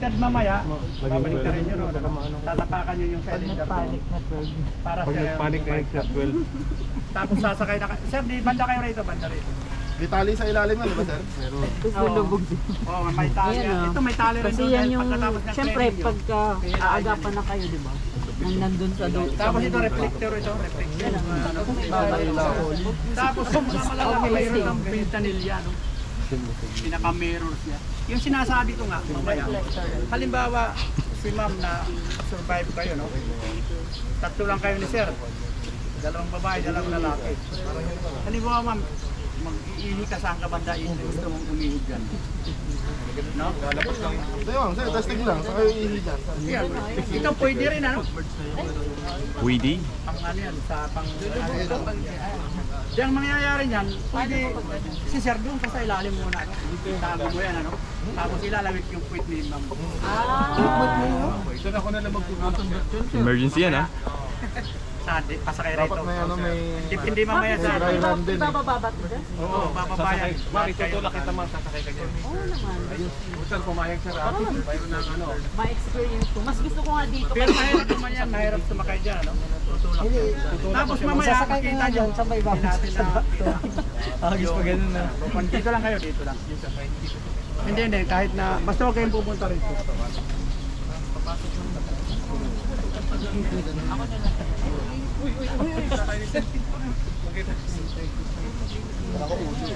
baliktad mamaya, babalik na rin yun. Tatapakan nyo yung cylinder ko. Para Pag nagpanik na yung 12. Tapos sasakay na kayo. Sir, di banda kayo rito, banda rito. May tali sa ilalim yan, di ba sir? Meron. Oo, oh, may tali. Ito may tali rin Kasi doon. yan yung, Pagkatapos ng syempre, training yun. pagka aagapan na kayo, di ba? Nang nandun sa doon. Tapos ito, reflector ito, reflector. Tapos yung mga malalaki, mayroon ng ventanilya, no? Pinaka-mirrors niya. Yung sinasabi ko nga, mamaya, halimbawa, si ma'am na survive kayo, no? Tatlo lang kayo ni sir. Dalawang babae, dalawang lalaki. Halimbawa, ma'am, mag-iihi ka saan ka banda, gusto mong umihig dyan. No? Ayun, sir, testing lang. Saka yung ihi dyan. Yan. Ikaw pwede rin, ano? Pwede? Pang ano yan, sa pang... Yung mangyayari niyan, pwede si sir doon ka sa ilalim muna, ano? Tago mo yan, ano? Tapos ilalawit yung puwit ni ma'am. Ito na ako na lang magpupuntan. Emergency yan ha? Saan? Pasakay rito. Dapat may ano, may... Hindi mamaya sa... Dry run din eh. Bababat mo dyan? Oo, bababayan. Bakit tutulak kita man, sasakay ka dyan. Oo naman. Sir, pumayag sir. Mayroon ng ano. Ma-experience ko. Mas gusto ko nga dito. Pero mahirap naman yan, mahirap sumakay dyan, ano? Tutulak yan. Tapos mamaya, makita nyo. sabay ba? Natin na... Agis pa ganun na. Dito lang kayo, dito lang. Hindi, kahit na... Basta huwag kayong pupunta rito. Ako ulo.